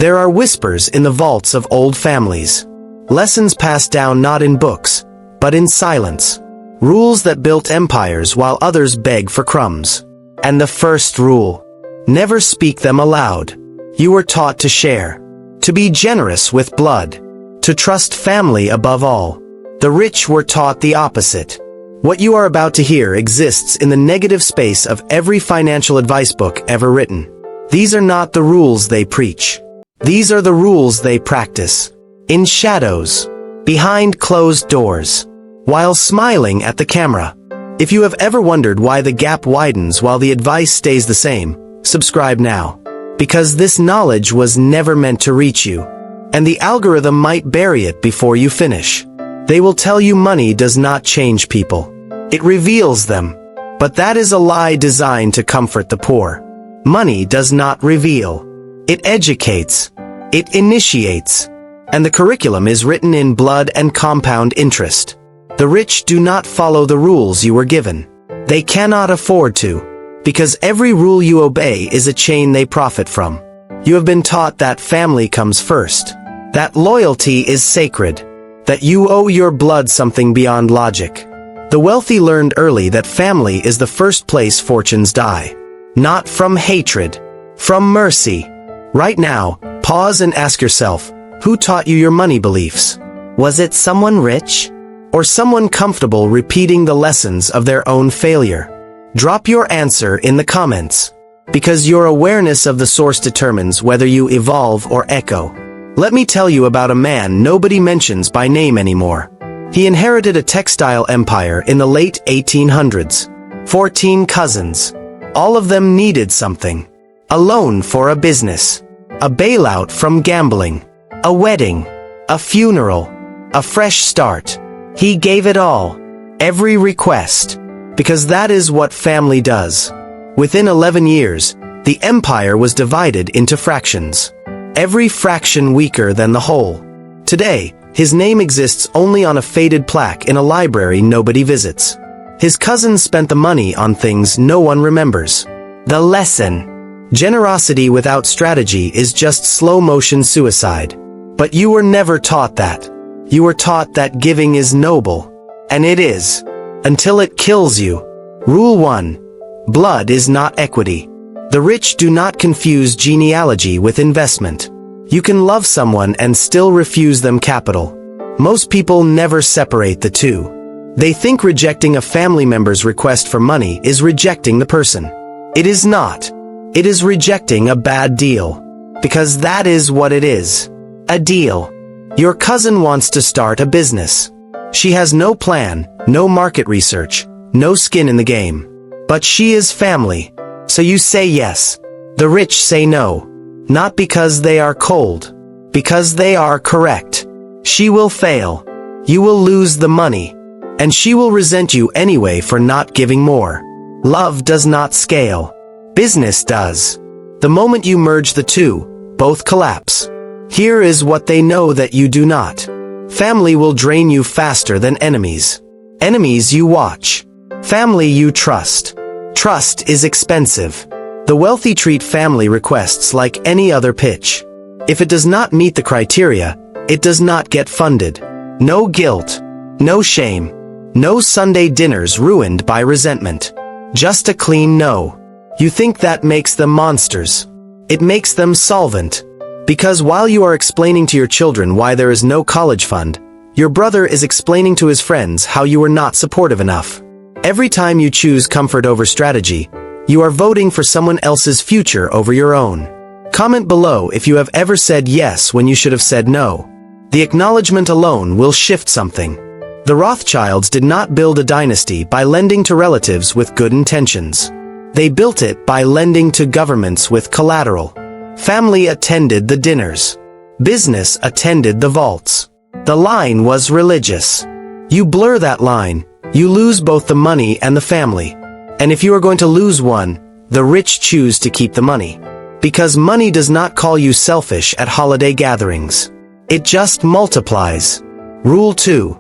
There are whispers in the vaults of old families. Lessons passed down not in books, but in silence. Rules that built empires while others beg for crumbs. And the first rule: never speak them aloud. You were taught to share, to be generous with blood, to trust family above all. The rich were taught the opposite. What you are about to hear exists in the negative space of every financial advice book ever written. These are not the rules they preach. These are the rules they practice. In shadows, behind closed doors, while smiling at the camera. If you have ever wondered why the gap widens while the advice stays the same, subscribe now. Because this knowledge was never meant to reach you. And the algorithm might bury it before you finish. They will tell you money does not change people. It reveals them. But that is a lie designed to comfort the poor. Money does not reveal. It educates. It initiates. And the curriculum is written in blood and compound interest. The rich do not follow the rules you were given. They cannot afford to. Because every rule you obey is a chain they profit from. You have been taught that family comes first. That loyalty is sacred. That you owe your blood something beyond logic. The wealthy learned early that family is the first place fortunes die. Not from hatred. From mercy. Right now, pause and ask yourself, who taught you your money beliefs? Was it someone rich? Or someone comfortable repeating the lessons of their own failure? Drop your answer in the comments. Because your awareness of the source determines whether you evolve or echo. Let me tell you about a man nobody mentions by name anymore. He inherited a textile empire in the late 1800s. 14 cousins. All of them needed something. A loan for a business. A bailout from gambling. A wedding. A funeral. A fresh start. He gave it all. Every request. Because that is what family does. Within 11 years, the empire was divided into fractions. Every fraction weaker than the whole. Today, his name exists only on a faded plaque in a library nobody visits. His cousins spent the money on things no one remembers. The lesson. Generosity without strategy is just slow-motion suicide. But you were never taught that. You were taught that giving is noble. And it is. Until it kills you. Rule 1. Blood is not equity. The rich do not confuse genealogy with investment. You can love someone and still refuse them capital. Most people never separate the two. They think rejecting a family member's request for money is rejecting the person. It is not. It is rejecting a bad deal. Because that is what it is. A deal. Your cousin wants to start a business. She has no plan, no market research, no skin in the game. But she is family. So you say yes. The rich say no. Not because they are cold. Because they are correct. She will fail. You will lose the money. And she will resent you anyway for not giving more. Love does not scale. Business does. The moment you merge the two, both collapse. Here is what they know that you do not. Family will drain you faster than enemies. Enemies you watch. Family you trust. Trust is expensive. The wealthy treat family requests like any other pitch. If it does not meet the criteria, it does not get funded. No guilt. No shame. No Sunday dinners ruined by resentment. Just a clean no. You think that makes them monsters. It makes them solvent. Because while you are explaining to your children why there is no college fund, your brother is explaining to his friends how you were not supportive enough. Every time you choose comfort over strategy, you are voting for someone else's future over your own. Comment below if you have ever said yes when you should have said no. The acknowledgement alone will shift something. The Rothschilds did not build a dynasty by lending to relatives with good intentions. They built it by lending to governments with collateral. Family attended the dinners. Business attended the vaults. The line was religious. You blur that line, you lose both the money and the family. And if you are going to lose one, the rich choose to keep the money. Because money does not call you selfish at holiday gatherings. It just multiplies. Rule 2.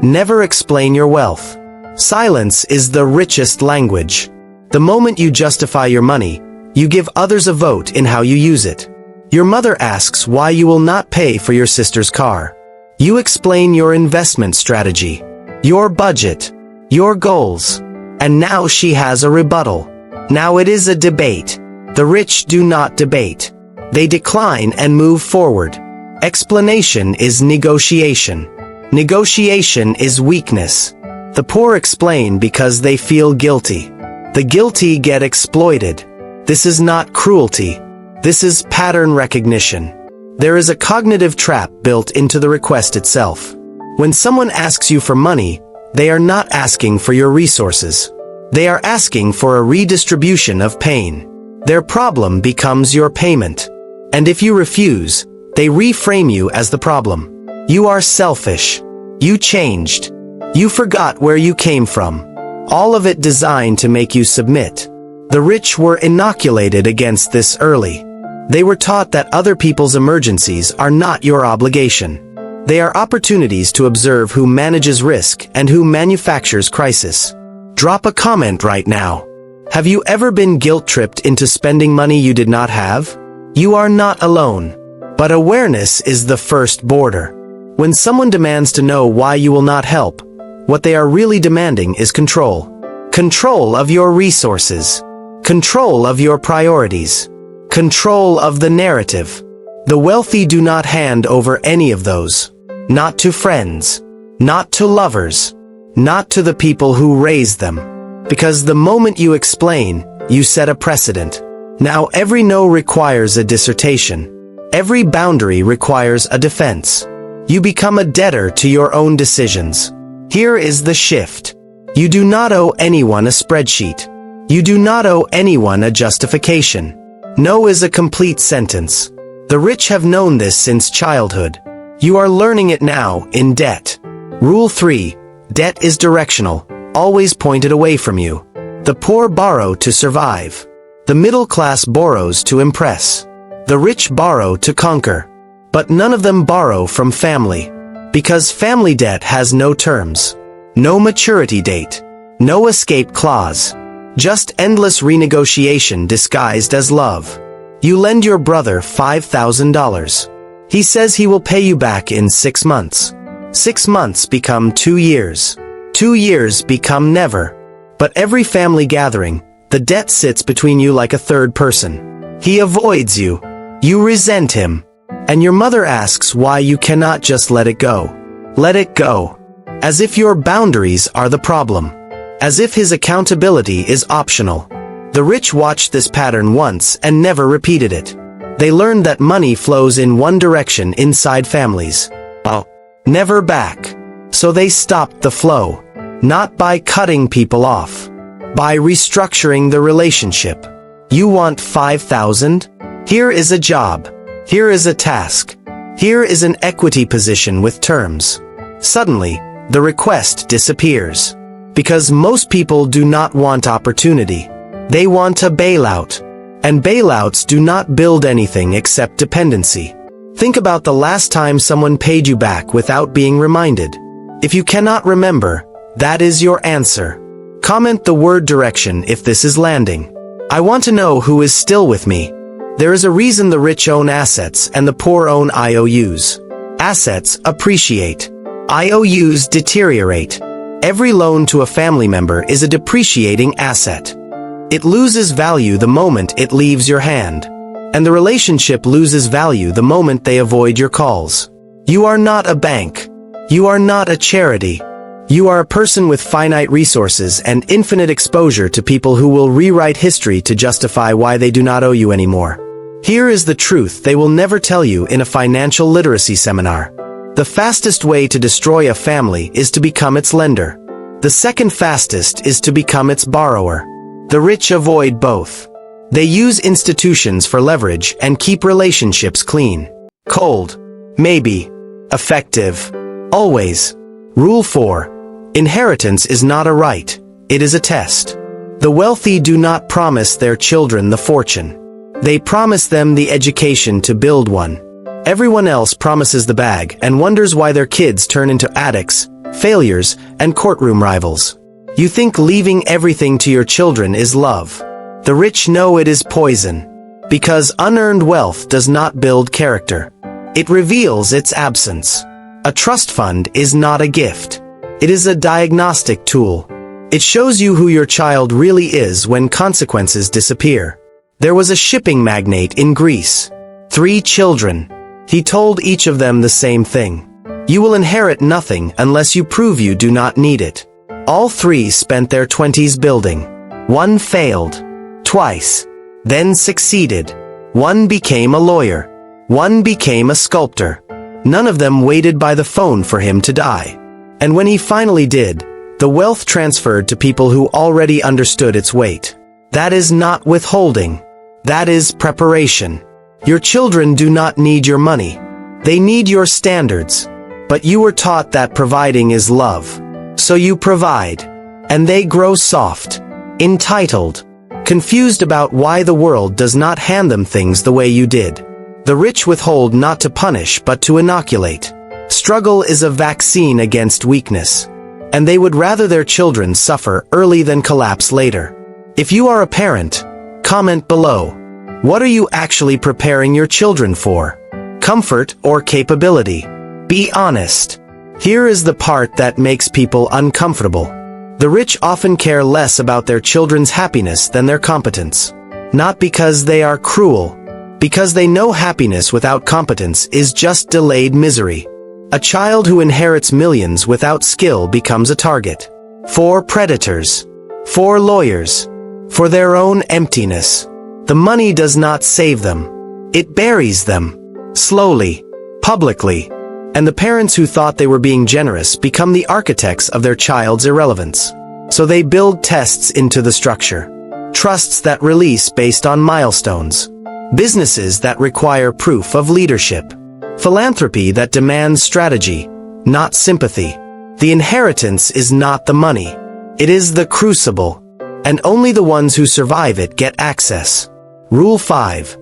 Never explain your wealth. Silence is the richest language. The moment you justify your money, you give others a vote in how you use it. Your mother asks why you will not pay for your sister's car. You explain your investment strategy, your budget, your goals. And now she has a rebuttal. Now it is a debate. The rich do not debate. They decline and move forward. Explanation is negotiation. Negotiation is weakness. The poor explain because they feel guilty. The guilty get exploited. This is not cruelty. This is pattern recognition. There is a cognitive trap built into the request itself. When someone asks you for money, they are not asking for your resources. They are asking for a redistribution of pain. Their problem becomes your payment. And if you refuse, they reframe you as the problem. You are selfish. You changed. You forgot where you came from. All of it designed to make you submit. The rich were inoculated against this early. They were taught that other people's emergencies are not your obligation. They are opportunities to observe who manages risk and who manufactures crisis. Drop a comment right now. Have you ever been guilt-tripped into spending money you did not have? You are not alone. But awareness is the first border. When someone demands to know why you will not help, what they are really demanding is control. Control of your resources. Control of your priorities. Control of the narrative. The wealthy do not hand over any of those. Not to friends. Not to lovers. Not to the people who raised them. Because the moment you explain, you set a precedent. Now every no requires a dissertation. Every boundary requires a defense. You become a debtor to your own decisions. Here is the shift. You do not owe anyone a spreadsheet. You do not owe anyone a justification. No is a complete sentence. The rich have known this since childhood. You are learning it now in debt. Rule 3. Debt is directional, always pointed away from you. The poor borrow to survive. The middle class borrows to impress. The rich borrow to conquer. But none of them borrow from family. Because family debt has no terms. No maturity date. No escape clause. Just endless renegotiation disguised as love. You lend your brother $5,000. He says he will pay you back in 6 months. 6 months become 2 years. 2 years become never. But every family gathering, the debt sits between you like a third person. He avoids you. You resent him. And your mother asks why you cannot just let it go. Let it go. As if your boundaries are the problem. As if his accountability is optional. The rich watched this pattern once and never repeated it. They learned that money flows in one direction inside families. Never back. So they stopped the flow. Not by cutting people off. By restructuring the relationship. You want 5,000? Here is a job. Here is a task. Here is an equity position with terms. Suddenly, the request disappears. Because most people do not want opportunity. They want a bailout. And bailouts do not build anything except dependency. Think about the last time someone paid you back without being reminded. If you cannot remember, that is your answer. Comment the word direction if this is landing. I want to know who is still with me. There is a reason the rich own assets and the poor own IOUs. Assets appreciate. IOUs deteriorate. Every loan to a family member is a depreciating asset. It loses value the moment it leaves your hand. And the relationship loses value the moment they avoid your calls. You are not a bank. You are not a charity. You are a person with finite resources and infinite exposure to people who will rewrite history to justify why they do not owe you anymore. Here is the truth they will never tell you in a financial literacy seminar. The fastest way to destroy a family is to become its lender. The second fastest is to become its borrower. The rich avoid both. They use institutions for leverage and keep relationships clean. Cold. Maybe. Effective. Always. Rule 4. Inheritance is not a right. It is a test. The wealthy do not promise their children the fortune. They promise them the education to build one. Everyone else promises the bag and wonders why their kids turn into addicts, failures, and courtroom rivals. You think leaving everything to your children is love. The rich know it is poison. Because unearned wealth does not build character. It reveals its absence. A trust fund is not a gift. It is a diagnostic tool. It shows you who your child really is when consequences disappear. There was a shipping magnate in Greece. 3 children. He told each of them the same thing. You will inherit nothing unless you prove you do not need it. All 3 spent their 20s building. One failed. Twice. Then succeeded. One became a lawyer. One became a sculptor. None of them waited by the phone for him to die. And when he finally did, the wealth transferred to people who already understood its weight. That is not withholding. That is preparation. Your children do not need your money. They need your standards. But you were taught that providing is love. So you provide. And they grow soft, entitled, confused about why the world does not hand them things the way you did. The rich withhold not to punish but to inoculate. Struggle is a vaccine against weakness. And they would rather their children suffer early than collapse later. If you are a parent, comment below. What are you actually preparing your children for? Comfort or capability? Be honest. Here is the part that makes people uncomfortable. The rich often care less about their children's happiness than their competence. Not because they are cruel, because they know happiness without competence is just delayed misery. A child who inherits millions without skill becomes a target. For predators. For lawyers. For their own emptiness. The money does not save them. It buries them. Slowly. Publicly. And the parents who thought they were being generous become the architects of their child's irrelevance. So they build tests into the structure. Trusts that release based on milestones. Businesses that require proof of leadership. Philanthropy that demands strategy, not sympathy. The inheritance is not the money. It is the crucible. And only the ones who survive it get access. Rule 5.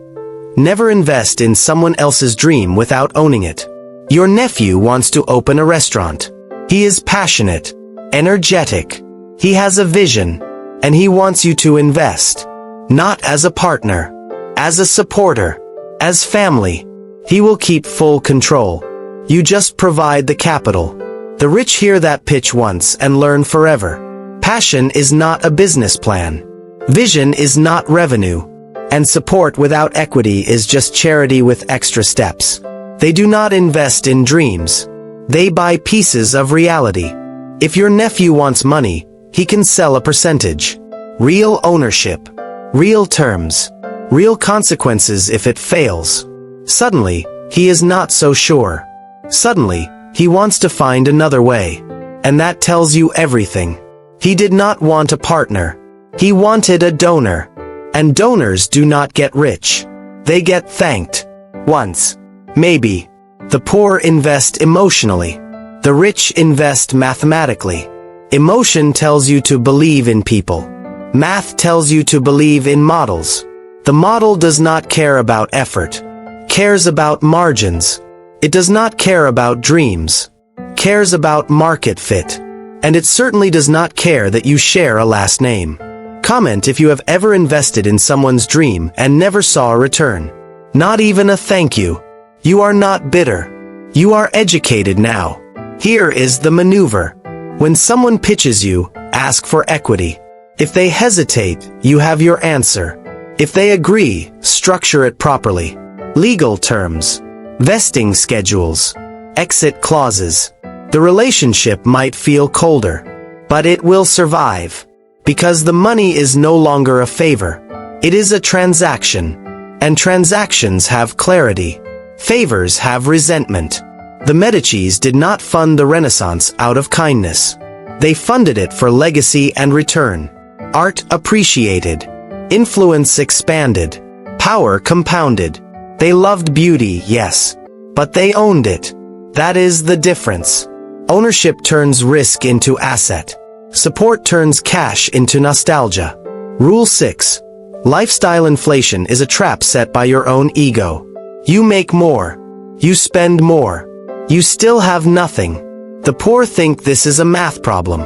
Never invest in someone else's dream without owning it. Your nephew wants to open a restaurant. He is passionate, energetic. He has a vision, and he wants you to invest. Not as a partner, as a supporter, as family. He will keep full control. You just provide the capital. The rich hear that pitch once and learn forever. Passion is not a business plan. Vision is not revenue. And support without equity is just charity with extra steps. They do not invest in dreams. They buy pieces of reality. If your nephew wants money, he can sell a percentage. Real ownership. Real terms. Real consequences if it fails. Suddenly, he is not so sure. Suddenly, he wants to find another way. And that tells you everything. He did not want a partner. He wanted a donor. And donors do not get rich. They get thanked. Once. Maybe. The poor invest emotionally. The rich invest mathematically. Emotion tells you to believe in people. Math tells you to believe in models. The model does not care about effort. Cares about margins. It does not care about dreams. Cares about market fit. And it certainly does not care that you share a last name. Comment if you have ever invested in someone's dream and never saw a return. Not even a thank you. You are not bitter. You are educated now. Here is the maneuver. When someone pitches you, ask for equity. If they hesitate, you have your answer. If they agree, structure it properly. Legal terms. Vesting schedules. Exit clauses. The relationship might feel colder, but it will survive. Because the money is no longer a favor. It is a transaction. And transactions have clarity. Favors have resentment. The Medicis did not fund the Renaissance out of kindness. They funded it for legacy and return. Art appreciated. Influence expanded. Power compounded. They loved beauty, yes. But they owned it. That is the difference. Ownership turns risk into asset. Support turns cash into nostalgia. Rule 6. Lifestyle inflation is a trap set by your own ego. You make more. You spend more. You still have nothing. The poor think this is a math problem.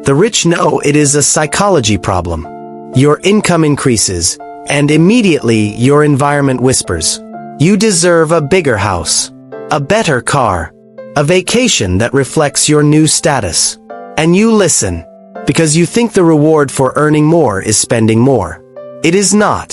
The rich know it is a psychology problem. Your income increases, And immediately your environment whispers, you deserve a bigger house, a better car, a vacation that reflects your new status. And you listen, because you think the reward for earning more is spending more. It is not.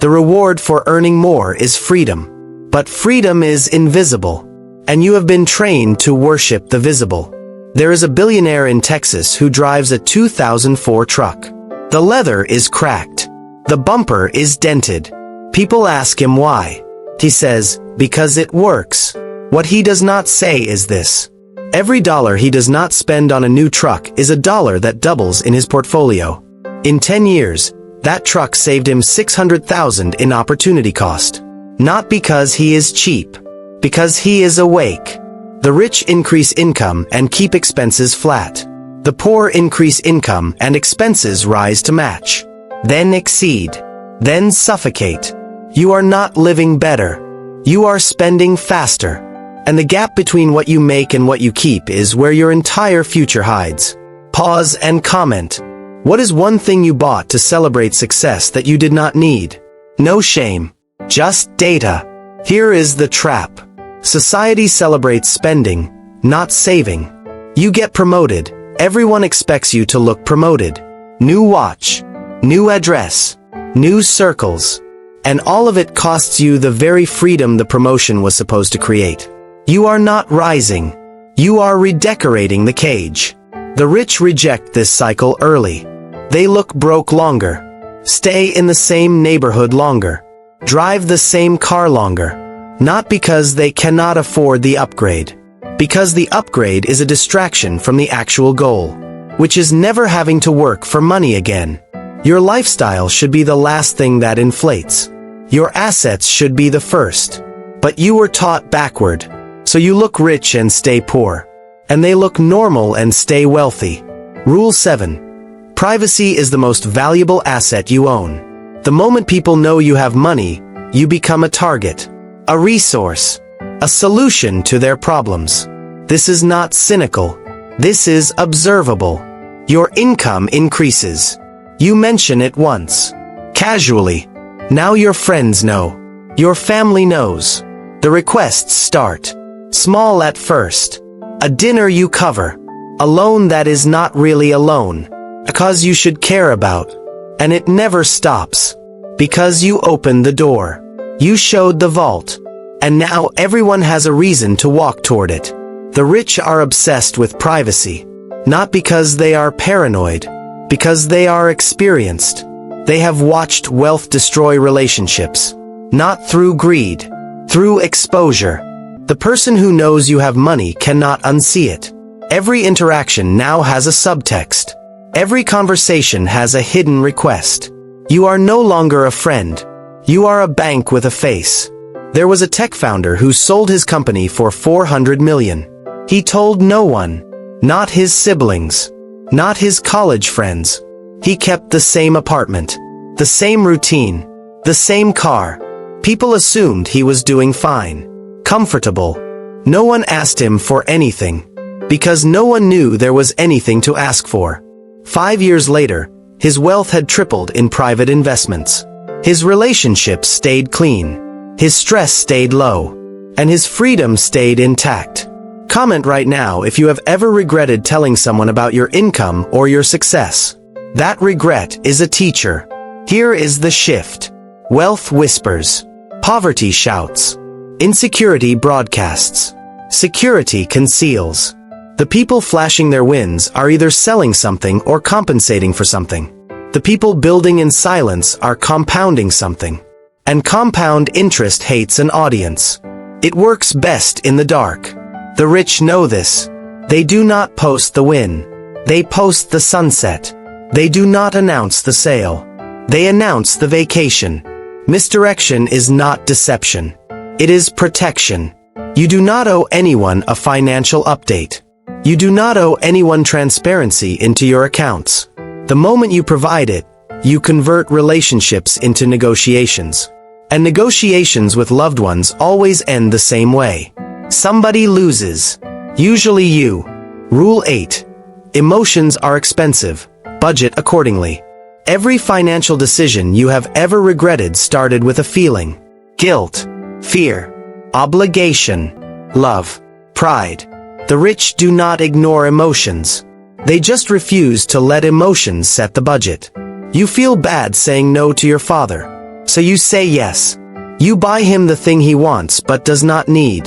The reward for earning more is freedom. But freedom is invisible, and you have been trained to worship the visible. There is a billionaire in Texas who drives a 2004 truck. The leather is cracked. The bumper is dented. People ask him why. He says, because it works. What he does not say is this. Every dollar he does not spend on a new truck is a dollar that doubles in his portfolio. In 10 years, that truck saved him $600,000 in opportunity cost. Not because he is cheap, because he is awake. The rich increase income and keep expenses flat. The poor increase income and expenses rise to match. Then exceed. Then suffocate. You are not living better. You are spending faster. And the gap between what you make and what you keep is where your entire future hides. Pause and comment. What is one thing you bought to celebrate success that you did not need? No shame. Just data. Here is the trap. Society celebrates spending, not saving. You get promoted. Everyone expects you to look promoted. New watch. New address. New circles. And all of it costs you the very freedom the promotion was supposed to create. You are not rising. You are redecorating the cage. The rich reject this cycle early. They look broke longer. Stay in the same neighborhood longer. Drive the same car longer. Not because they cannot afford the upgrade. Because the upgrade is a distraction from the actual goal, which is never having to work for money again. Your lifestyle should be the last thing that inflates. Your assets should be the first. But you were taught backward. So you look rich and stay poor. And they look normal and stay wealthy. Rule 7. Privacy is the most valuable asset you own. The moment people know you have money, you become a target, a resource, a solution to their problems. This is not cynical. This is observable. Your income increases. You mention it once. Casually. Now your friends know. Your family knows. The requests start. Small at first. A dinner you cover. A loan that is not really a loan. A cause you should care about. And it never stops. Because you opened the door. You showed the vault. And now everyone has a reason to walk toward it. The rich are obsessed with privacy. Not because they are paranoid. Because they are experienced. They have watched wealth destroy relationships. Not through greed. Through exposure. The person who knows you have money cannot unsee it. Every interaction now has a subtext. Every conversation has a hidden request. You are no longer a friend. You are a bank with a face. There was a tech founder who sold his company for $400 million. He told no one. Not his siblings. Not his college friends. He kept the same apartment. The same routine. The same car. People assumed he was doing fine. Comfortable. No one asked him for anything. Because no one knew there was anything to ask for. 5 years later, his wealth had tripled in private investments. His relationships stayed clean. His stress stayed low. And his freedom stayed intact. Comment right now if you have ever regretted telling someone about your income or your success. That regret is a teacher. Here is the shift. Wealth whispers. Poverty shouts. Insecurity broadcasts. Security conceals. The people flashing their wins are either selling something or compensating for something. The people building in silence are compounding something. And compound interest hates an audience. It works best in the dark. The rich know this. They do not post the win. They post the sunset. They do not announce the sale. They announce the vacation. Misdirection is not deception. It is protection. You do not owe anyone a financial update. You do not owe anyone transparency into your accounts. The moment you provide it, you convert relationships into negotiations. And negotiations with loved ones always end the same way. Somebody loses. Usually you. Rule 8. Emotions are expensive. Budget accordingly. Every financial decision you have ever regretted started with a feeling: guilt, fear, obligation, love, pride. The rich do not ignore emotions. They just refuse to let emotions set the budget. You feel bad saying no to your father, so you say yes. You buy him the thing he wants but does not need,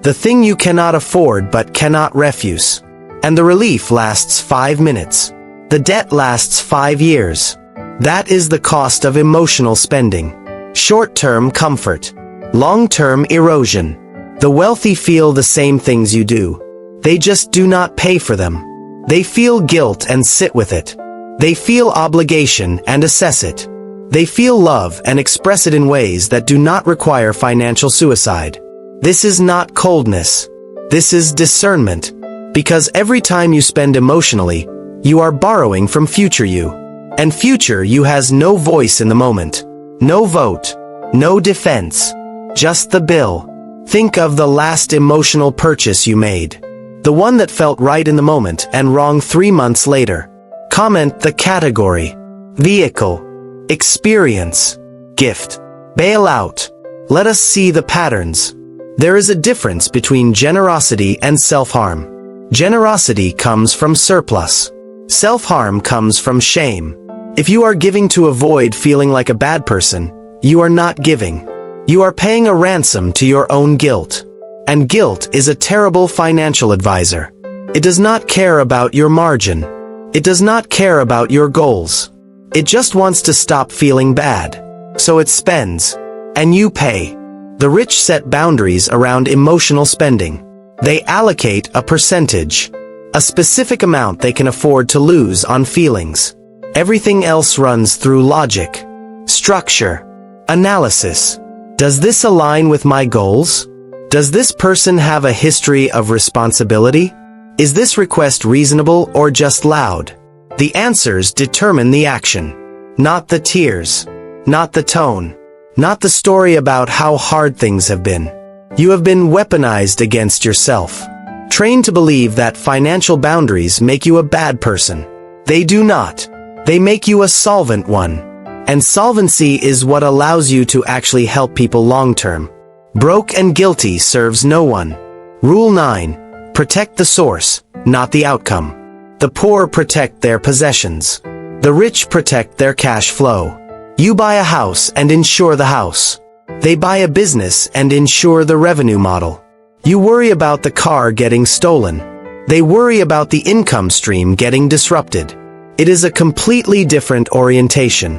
the thing you cannot afford but cannot refuse. And the relief lasts 5 minutes. The debt lasts 5 years. That is the cost of emotional spending. Short-term comfort, long-term erosion. The wealthy feel the same things you do. They just do not pay for them. They feel guilt and sit with it. They feel obligation and assess it. They feel love and express it in ways that do not require financial suicide. This is not coldness. This is discernment. Because every time you spend emotionally, you are borrowing from future you. And future you has no voice in the moment. No vote. No defense. Just the bill. Think of the last emotional purchase you made. The one that felt right in the moment and wrong 3 months later. Comment the category: vehicle, experience, gift, bailout. Let us see the patterns. There is a difference between generosity and self-harm. Generosity comes from surplus. Self-harm comes from shame. If you are giving to avoid feeling like a bad person, you are not giving. You are paying a ransom to your own guilt. And guilt is a terrible financial advisor. It does not care about your margin. It does not care about your goals. It just wants to stop feeling bad. So it spends. And you pay. The rich set boundaries around emotional spending. They allocate a percentage. A specific amount they can afford to lose on feelings. Everything else runs through logic, structure, analysis. Does this align with my goals? Does this person have a history of responsibility? Is this request reasonable or just loud? The answers determine the action. Not the tears. Not the tone. Not the story about how hard things have been. You have been weaponized against yourself. Trained to believe that financial boundaries make you a bad person. They do not. They make you a solvent one. And solvency is what allows you to actually help people long-term. Broke and guilty serves no one. Rule 9. Protect the source, not the outcome. The poor protect their possessions. The rich protect their cash flow. You buy a house and insure the house. They buy a business and insure the revenue model. You worry about the car getting stolen. They worry about the income stream getting disrupted. It is a completely different orientation.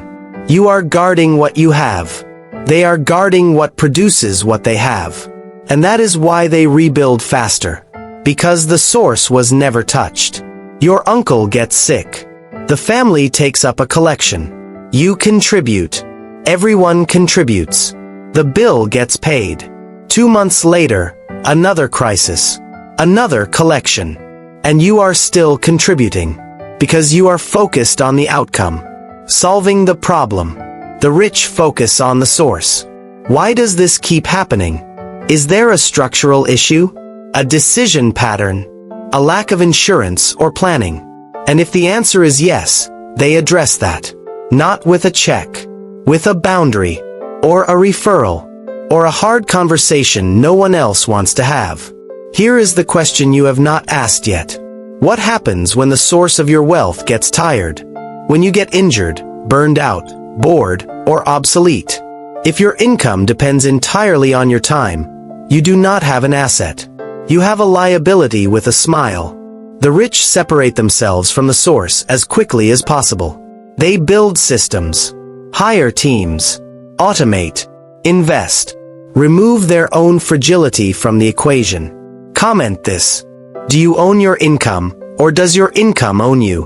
You are guarding what you have. They are guarding what produces what they have. And that is why they rebuild faster. Because the source was never touched. Your uncle gets sick. The family takes up a collection. You contribute. Everyone contributes. The bill gets paid. 2 months later, another crisis. Another collection. And you are still contributing. Because you are focused on the outcome. Solving the problem. The rich focus on the source. Why does this keep happening? Is there a structural issue? A decision pattern? A lack of insurance or planning? And if the answer is yes, they address that. Not with a check. With a boundary. Or a referral. Or a hard conversation no one else wants to have. Here is the question you have not asked yet. What happens when the source of your wealth gets tired? When you get injured, burned out, bored, or obsolete? If your income depends entirely on your time, you do not have an asset. You have a liability with a smile. The rich separate themselves from the source as quickly as possible. They build systems, hire teams, automate, invest, remove their own fragility from the equation. Comment this. Do you own your income, or does your income own you?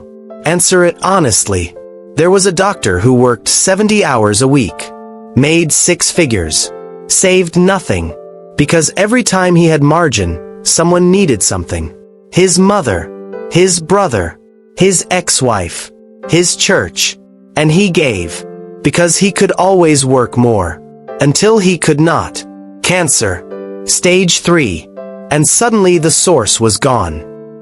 Answer it honestly. There was a doctor who worked 70 hours a week, made 6 figures, saved nothing, because every time he had margin, someone needed something. His mother, his brother, his ex-wife, his church, and he gave, because he could always work more, until he could not. Cancer, stage 3. And suddenly the source was gone.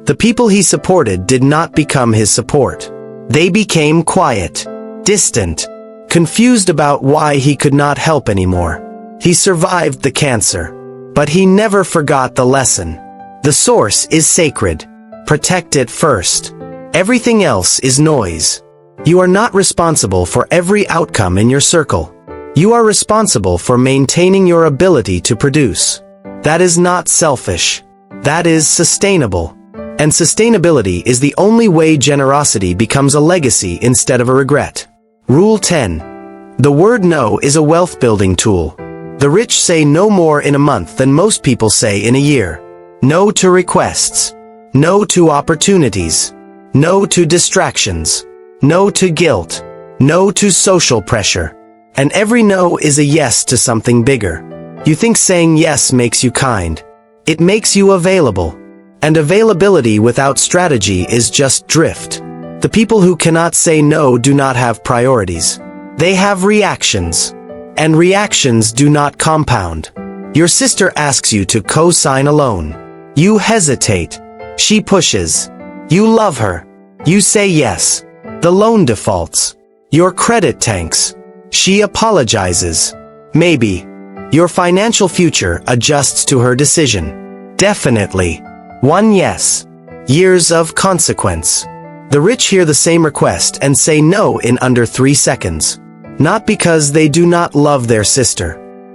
The people he supported did not become his support. They became quiet, distant, confused about why he could not help anymore. He survived the cancer, but he never forgot the lesson. The source is sacred. Protect it first. Everything else is noise. You are not responsible for every outcome in your circle. You are responsible for maintaining your ability to produce. That is not selfish. That is sustainable. And sustainability is the only way generosity becomes a legacy instead of a regret. Rule 10. The word no is a wealth-building tool. The rich say no more in a month than most people say in a year. No to requests. No to opportunities. No to distractions. No to guilt. No to social pressure. And every no is a yes to something bigger. You think saying yes makes you kind. It makes you available. And availability without strategy is just drift. The people who cannot say no do not have priorities. They have reactions. And reactions do not compound. Your sister asks you to co-sign a loan. You hesitate. She pushes. You love her. You say yes. The loan defaults. Your credit tanks. She apologizes. Maybe. Your financial future adjusts to her decision. Definitely. One yes. Years of consequence. The rich hear the same request and say no in under 3 seconds. Not because they do not love their sister.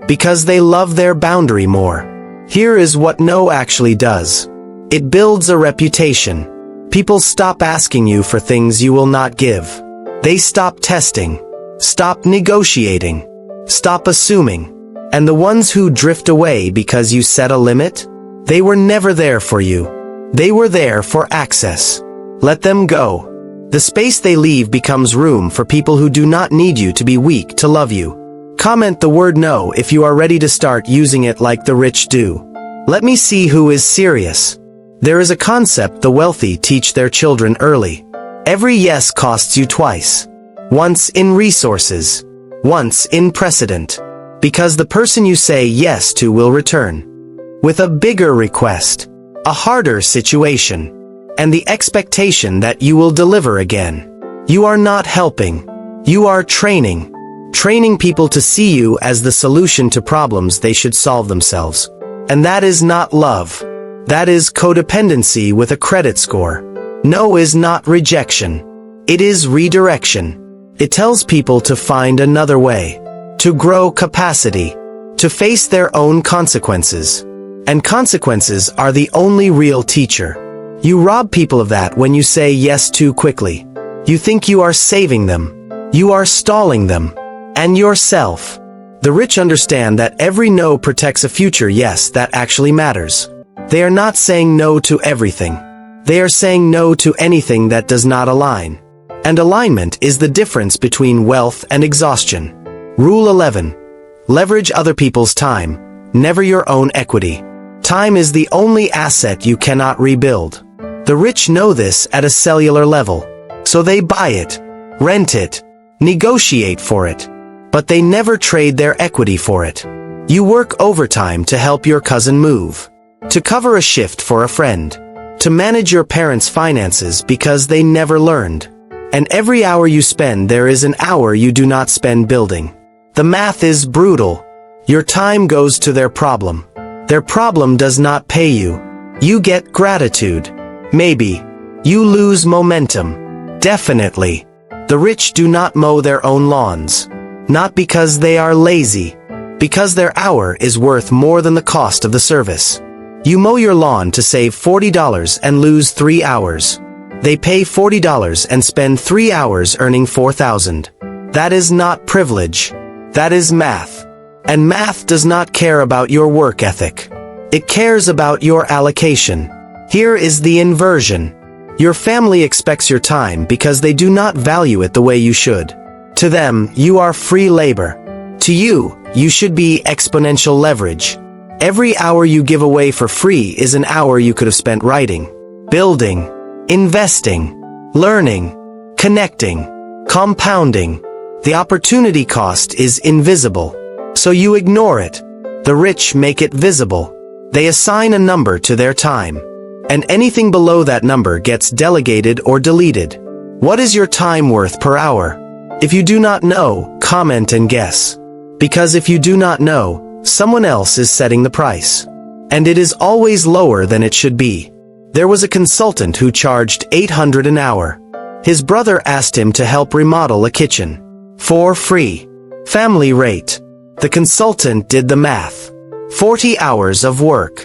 Because they love their boundary more. Here is what no actually does. It builds a reputation. People stop asking you for things you will not give. They stop testing. Stop negotiating. Stop assuming. And the ones who drift away because you set a limit? They were never there for you. They were there for access. Let them go. The space they leave becomes room for people who do not need you to be weak to love you. Comment the word no if you are ready to start using it like the rich do. Let me see who is serious. There is a concept the wealthy teach their children early. Every yes costs you twice. Once in resources. Once in precedent. Because the person you say yes to will return. With a bigger request. A harder situation. And the expectation that you will deliver again. You are not helping. You are training. Training people to see you as the solution to problems they should solve themselves. And that is not love. That is codependency with a credit score. No is not rejection. It is redirection. It tells people to find another way. To grow capacity. To face their own consequences. And consequences are the only real teacher. You rob people of that when you say yes too quickly. You think you are saving them. You are stalling them. And yourself. The rich understand that every no protects a future yes that actually matters. They are not saying no to everything. They are saying no to anything that does not align. And alignment is the difference between wealth and exhaustion. Rule 11. Leverage other people's time, never your own equity. Time is the only asset you cannot rebuild. The rich know this at a cellular level. So they buy it, rent it, negotiate for it. But they never trade their equity for it. You work overtime to help your cousin move. To cover a shift for a friend. To manage your parents' finances because they never learned. And every hour you spend there is an hour you do not spend building. The math is brutal. Your time goes to their problem. Their problem does not pay you. You get gratitude. Maybe. You lose momentum. Definitely. The rich do not mow their own lawns. Not because they are lazy. Because their hour is worth more than the cost of the service. You mow your lawn to save $40 and lose 3 hours. They pay $40 and spend 3 hours earning $4,000. That is not privilege. That is math. And math does not care about your work ethic. It cares about your allocation. Here is the inversion. Your family expects your time because they do not value it the way you should. To them, you are free labor. To you, you should be exponential leverage. Every hour you give away for free is an hour you could have spent writing, building, investing, learning, connecting, compounding. The opportunity cost is invisible. So you ignore it. The rich make it visible. They assign a number to their time. And anything below that number gets delegated or deleted. What is your time worth per hour? If you do not know, comment and guess. Because if you do not know, someone else is setting the price. And it is always lower than it should be. There was a consultant who charged $800 an hour. His brother asked him to help remodel a kitchen. For free. Family rate. The consultant did the math. 40 hours of work.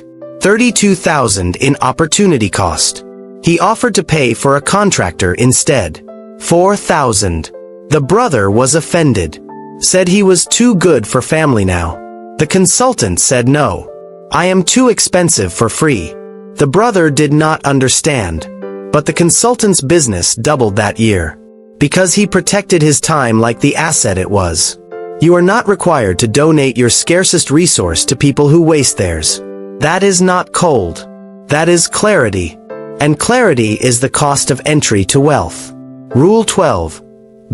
$32,000 in opportunity cost. He offered to pay for a contractor instead. $4,000. The brother was offended. Said he was too good for family now. The consultant said no. I am too expensive for free. The brother did not understand. But the consultant's business doubled that year. Because he protected his time like the asset it was. You are not required to donate your scarcest resource to people who waste theirs. That is not cold. That is clarity. And clarity is the cost of entry to wealth. Rule 12.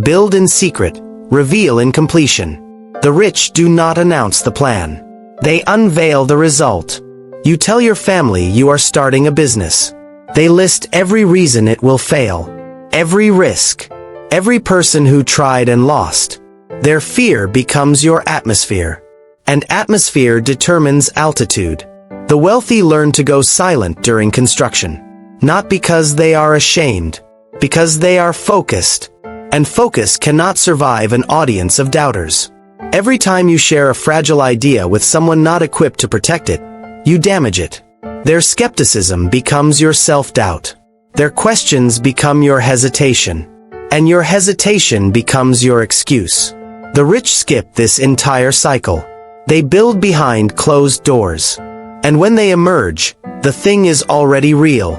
Build in secret, reveal in completion. The rich do not announce the plan. They unveil the result. You tell your family you are starting a business. They list every reason it will fail. Every risk. Every person who tried and lost. Their fear becomes your atmosphere. And atmosphere determines altitude. The wealthy learn to go silent during construction. Not because they are ashamed. Because they are focused. And focus cannot survive an audience of doubters. Every time you share a fragile idea with someone not equipped to protect it, you damage it. Their skepticism becomes your self-doubt. Their questions become your hesitation. And your hesitation becomes your excuse. The rich skip this entire cycle. They build behind closed doors. And when they emerge, the thing is already real.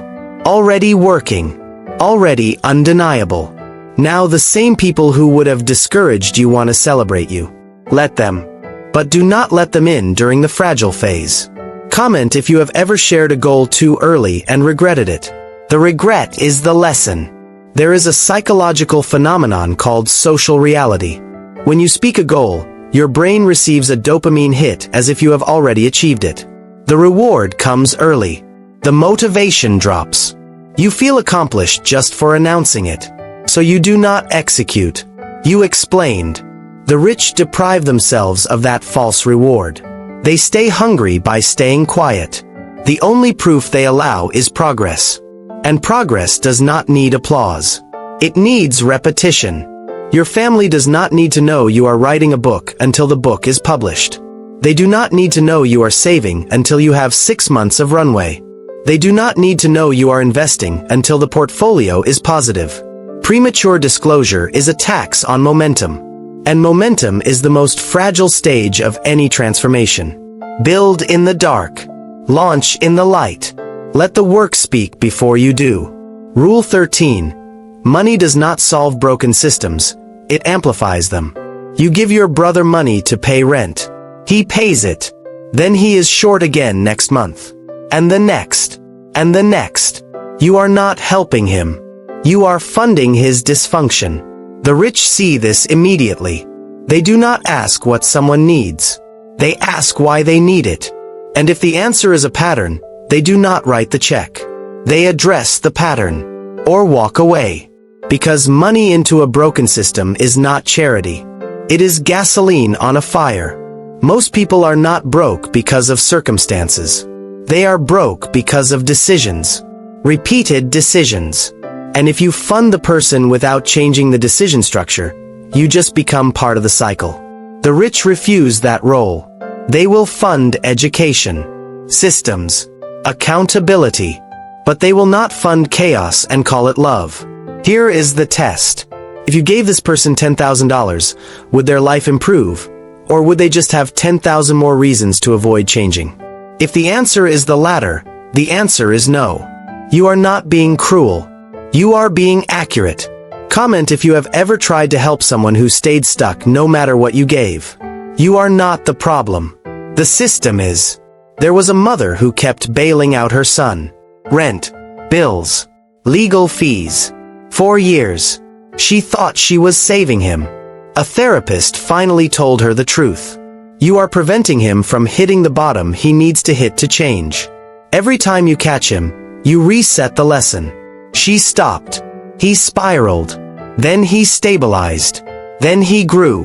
Already working. Already undeniable. Now the same people who would have discouraged you want to celebrate you. Let them. But do not let them in during the fragile phase. Comment if you have ever shared a goal too early and regretted it. The regret is the lesson. There is a psychological phenomenon called social reality. When you speak a goal, your brain receives a dopamine hit as if you have already achieved it. The reward comes early. The motivation drops. You feel accomplished just for announcing it. So you do not execute. You explained. The rich deprive themselves of that false reward. They stay hungry by staying quiet. The only proof they allow is progress. And progress does not need applause. It needs repetition. Your family does not need to know you are writing a book until the book is published. They do not need to know you are saving until you have 6 months of runway. They do not need to know you are investing until the portfolio is positive. Premature disclosure is a tax on momentum. And momentum is the most fragile stage of any transformation. Build in the dark. Launch in the light. Let the work speak before you do. Rule 13. Money does not solve broken systems. It amplifies them. You give your brother money to pay rent. He pays it. Then he is short again next month. And the next. And the next. You are not helping him. You are funding his dysfunction. The rich see this immediately. They do not ask what someone needs. They ask why they need it. And if the answer is a pattern, they do not write the check. They address the pattern. Or walk away. Because money into a broken system is not charity. It is gasoline on a fire. Most people are not broke because of circumstances. They are broke because of decisions. Repeated decisions. And if you fund the person without changing the decision structure, you just become part of the cycle. The rich refuse that role. They will fund education, systems, accountability, but they will not fund chaos and call it love. Here is the test. If you gave this person $10,000, would their life improve? Or would they just have 10,000 more reasons to avoid changing? If the answer is the latter, the answer is no. You are not being cruel. You are being accurate. Comment if you have ever tried to help someone who stayed stuck no matter what you gave. You are not the problem. The system is. There was a mother who kept bailing out her son. Rent, bills, legal fees. 4 years. She thought she was saving him. A therapist finally told her the truth. You are preventing him from hitting the bottom he needs to hit to change. Every time you catch him, you reset the lesson. She stopped. He spiraled. Then he stabilized. Then he grew.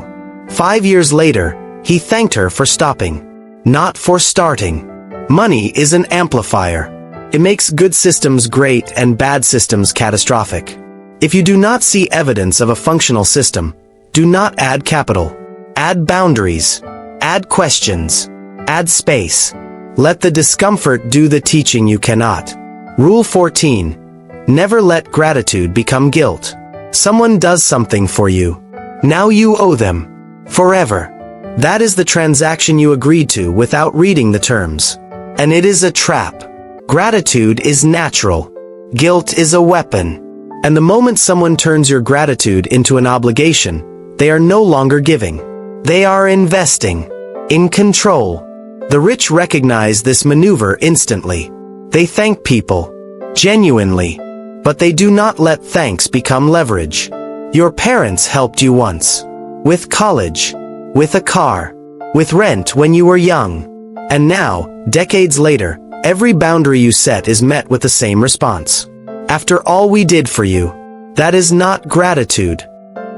5 years later, he thanked her for stopping, not for starting. Money is an amplifier. It makes good systems great and bad systems catastrophic. If you do not see evidence of a functional system, do not add capital. Add boundaries. Add questions. Add space. Let the discomfort do the teaching you cannot. Rule 14. Never let gratitude become guilt. Someone does something for you. Now you owe them. Forever. That is the transaction you agreed to without reading the terms. And it is a trap. Gratitude is natural. Guilt is a weapon. And the moment someone turns your gratitude into an obligation, they are no longer giving. They are investing. In control. The rich recognize this maneuver instantly. They thank people. Genuinely. But they do not let thanks become leverage. Your parents helped you once. With college. With a car. With rent when you were young. And now, decades later, every boundary you set is met with the same response. After all we did for you. That is not gratitude.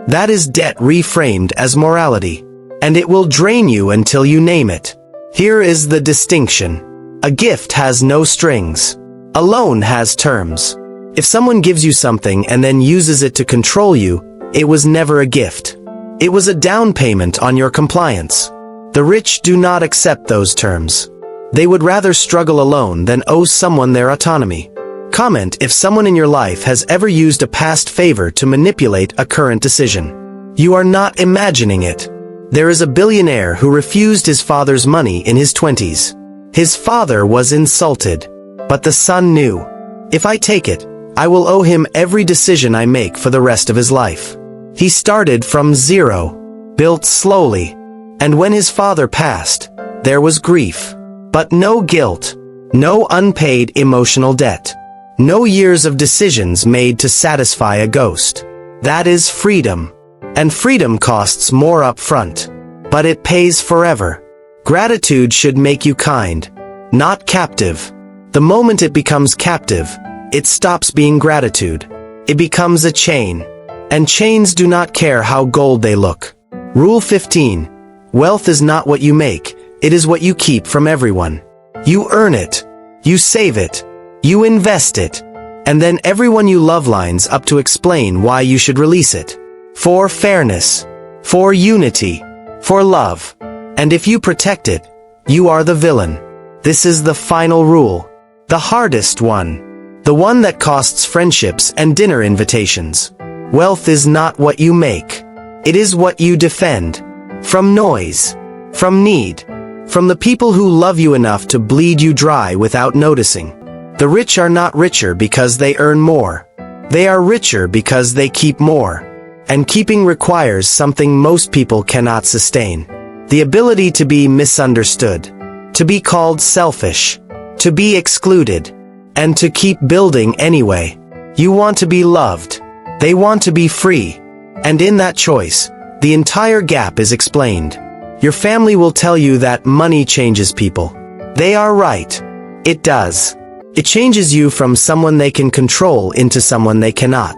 That is debt reframed as morality. And it will drain you until you name it. Here is the distinction. A gift has no strings. A loan has terms. If someone gives you something and then uses it to control you, it was never a gift. It was a down payment on your compliance. The rich do not accept those terms. They would rather struggle alone than owe someone their autonomy. Comment if someone in your life has ever used a past favor to manipulate a current decision. You are not imagining it. There is a billionaire who refused his father's money in his 20s. His father was insulted, but the son knew, if I take it, I will owe him every decision I make for the rest of his life. He started from zero, built slowly, and when his father passed, there was grief, but no guilt, no unpaid emotional debt. No years of decisions made to satisfy a ghost. That is freedom. And freedom costs more up front. But it pays forever. Gratitude should make you kind, not captive. The moment it becomes captive, it stops being gratitude. It becomes a chain. And chains do not care how gold they look. Rule 15. Wealth is not what you make, it is what you keep from everyone. You earn it. You save it. You invest it, and then everyone you love lines up to explain why you should release it. For fairness, for unity, for love. And if you protect it, you are the villain. This is the final rule. The hardest one. The one that costs friendships and dinner invitations. Wealth is not what you make. It is what you defend. From noise. From need. From the people who love you enough to bleed you dry without noticing. The rich are not richer because they earn more. They are richer because they keep more. And keeping requires something most people cannot sustain. The ability to be misunderstood. To be called selfish. To be excluded. And to keep building anyway. You want to be loved. They want to be free. And in that choice, the entire gap is explained. Your family will tell you that money changes people. They are right. It does. It changes you from someone they can control into someone they cannot.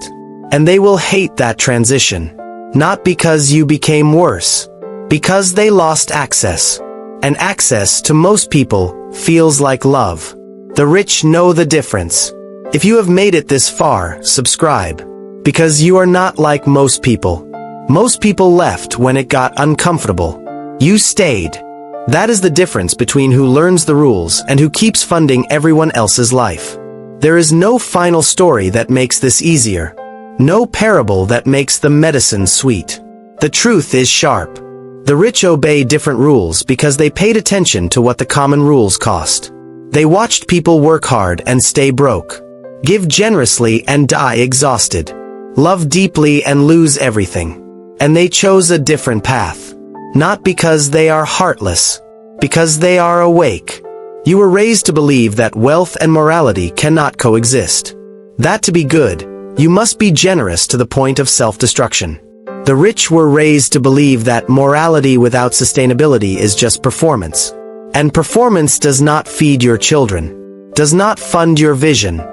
And they will hate that transition. Not because you became worse. Because they lost access. And access to most people feels like love. The rich know the difference. If you have made it this far, subscribe. Because you are not like most people. Most people left when it got uncomfortable. You stayed. That is the difference between who learns the rules and who keeps funding everyone else's life. There is no final story that makes this easier. No parable that makes the medicine sweet. The truth is sharp. The rich obey different rules because they paid attention to what the common rules cost. They watched people work hard and stay broke. Give generously and die exhausted. Love deeply and lose everything. And they chose a different path. Not because they are heartless, because they are awake. You were raised to believe that wealth and morality cannot coexist. That to be good, you must be generous to the point of self-destruction. The rich were raised to believe that morality without sustainability is just performance. And performance does not feed your children, does not fund your vision,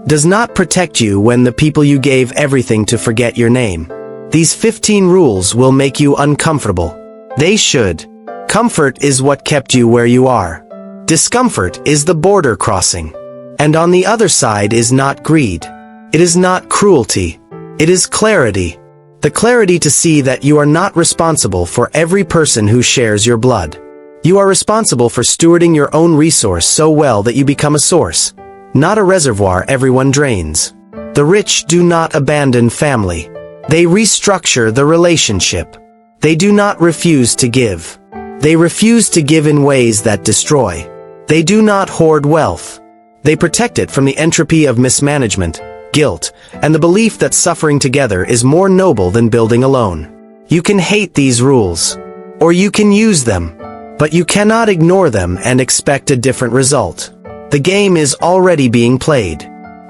does not protect you when the people you gave everything to forget your name. These 15 rules will make you uncomfortable. They should. Comfort is what kept you where you are. Discomfort is the border crossing. And on the other side is not greed. It is not cruelty. It is clarity. The clarity to see that you are not responsible for every person who shares your blood. You are responsible for stewarding your own resource so well that you become a source, not a reservoir everyone drains. The rich do not abandon family. They restructure the relationship. They do not refuse to give. They refuse to give in ways that destroy. They do not hoard wealth. They protect it from the entropy of mismanagement, guilt, and the belief that suffering together is more noble than building alone. You can hate these rules, or you can use them, but you cannot ignore them and expect a different result. The game is already being played,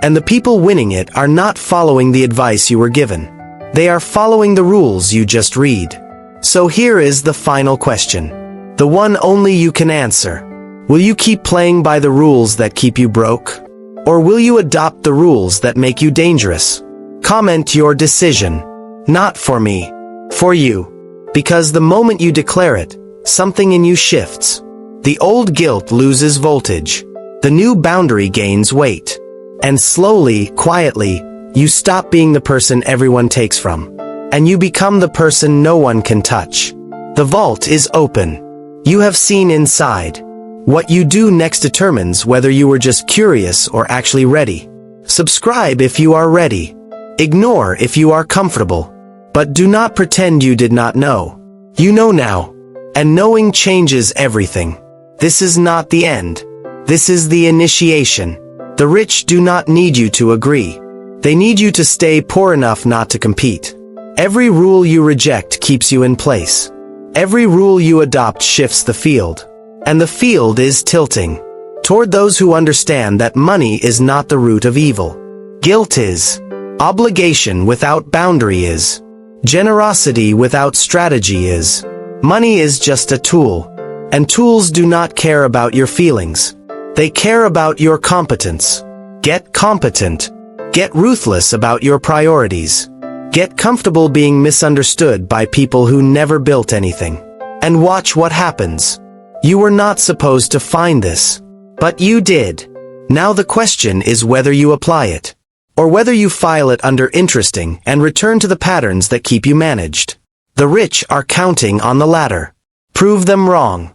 and the people winning it are not following the advice you were given. They are following the rules you just read. So here is the final question. The one only you can answer. Will you keep playing by the rules that keep you broke? Or will you adopt the rules that make you dangerous? Comment your decision. Not for me. For you. Because the moment you declare it, something in you shifts. The old guilt loses voltage. The new boundary gains weight. And slowly, quietly, you stop being the person everyone takes from. And you become the person no one can touch. The vault is open. You have seen inside. What you do next determines whether you were just curious or actually ready. Subscribe if you are ready. Ignore if you are comfortable. But do not pretend you did not know. You know now. And knowing changes everything. This is not the end. This is the initiation. The rich do not need you to agree. They need you to stay poor enough not to compete. Every rule you reject keeps you in place. Every rule you adopt shifts the field. And the field is tilting toward those who understand that money is not the root of evil. Guilt is. Obligation without boundary is. Generosity without strategy is. Money is just a tool. And tools do not care about your feelings. They care about your competence. Get competent. Get ruthless about your priorities. Get comfortable being misunderstood by people who never built anything. And watch what happens. You were not supposed to find this, but you did. Now the question is whether you apply it, or whether you file it under interesting and return to the patterns that keep you managed. The rich are counting on the latter. Prove them wrong.